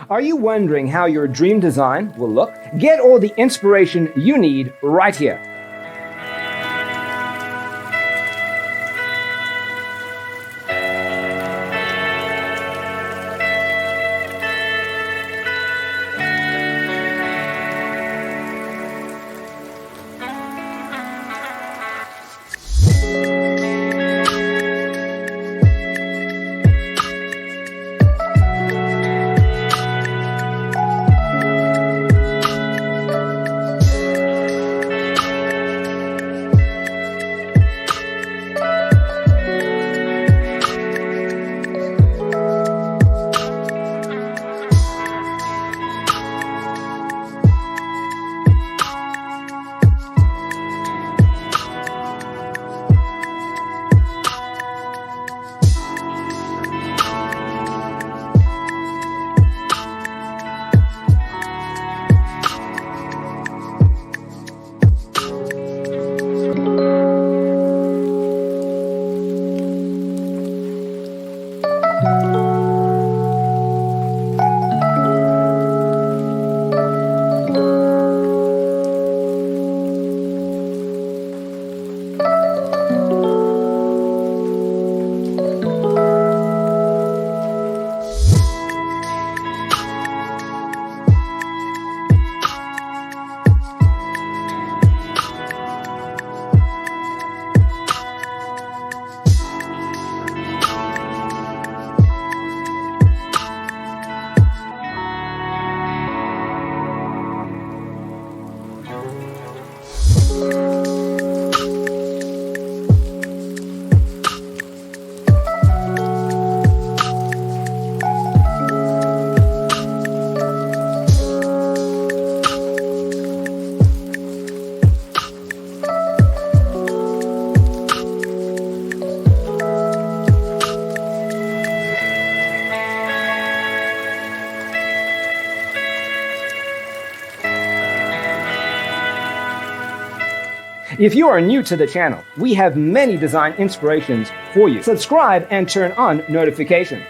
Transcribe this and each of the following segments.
Are you wondering how your dream design will look? Get all the inspiration you need right here. If you are new to the channel, we have many design inspirations for you. Subscribe and turn on notifications.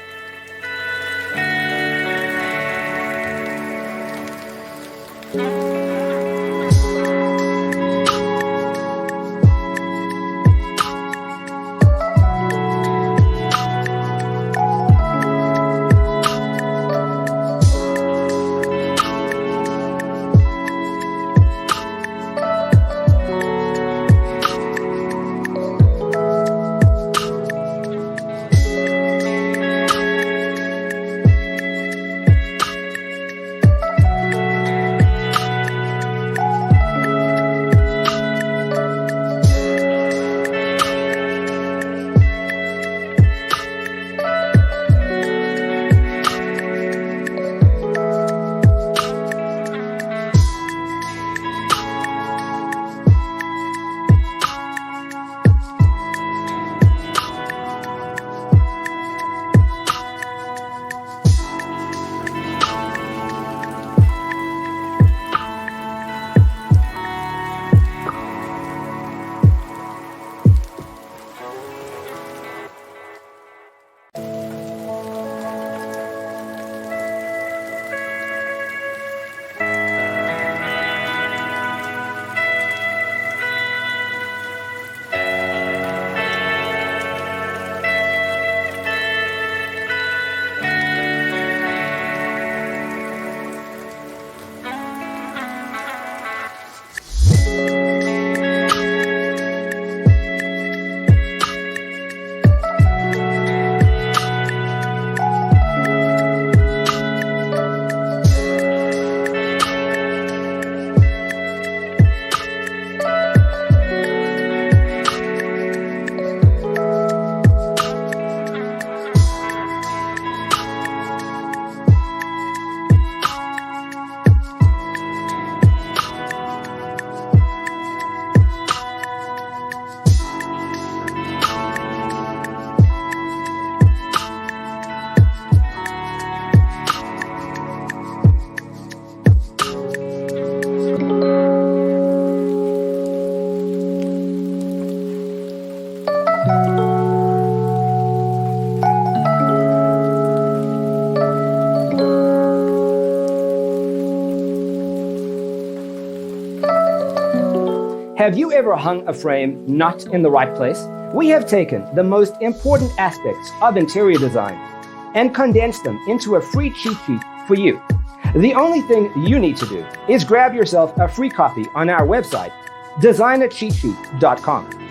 Have you ever hung a frame not in the right place? We have taken the most important aspects of interior design and condensed them into a free cheat sheet for you. The only thing you need to do is grab yourself a free copy on our website, designercheatsheet.com.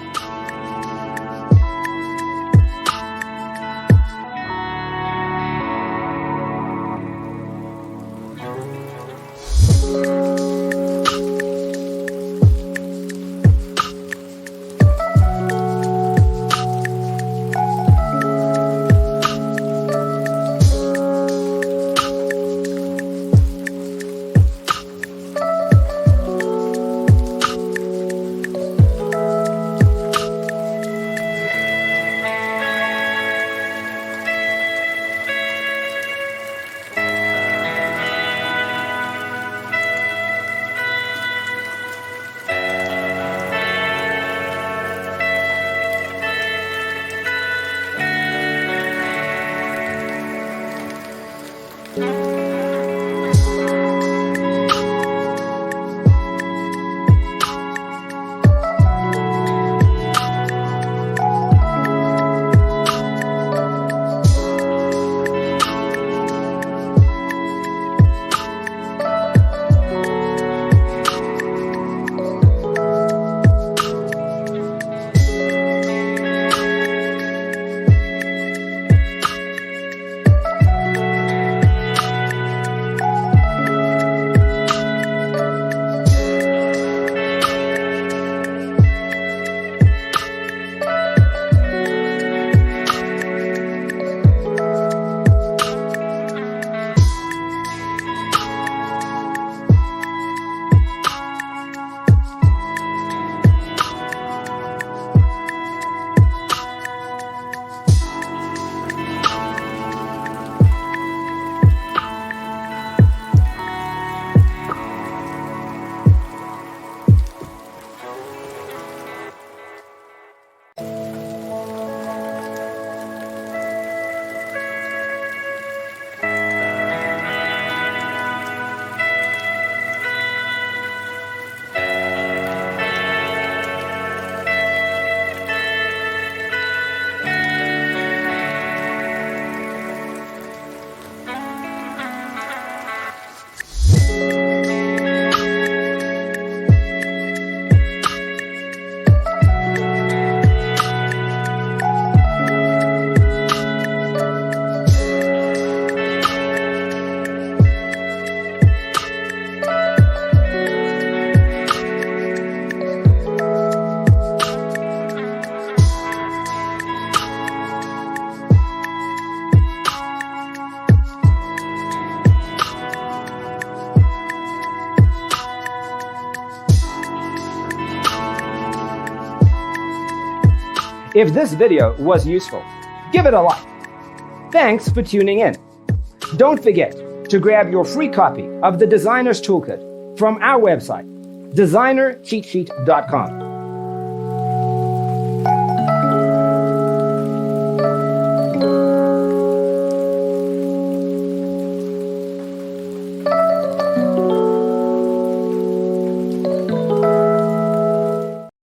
If this video was useful, give it a like. Thanks for tuning in. Don't forget to grab your free copy of the Designer's Toolkit from our website, designercheatsheet.com.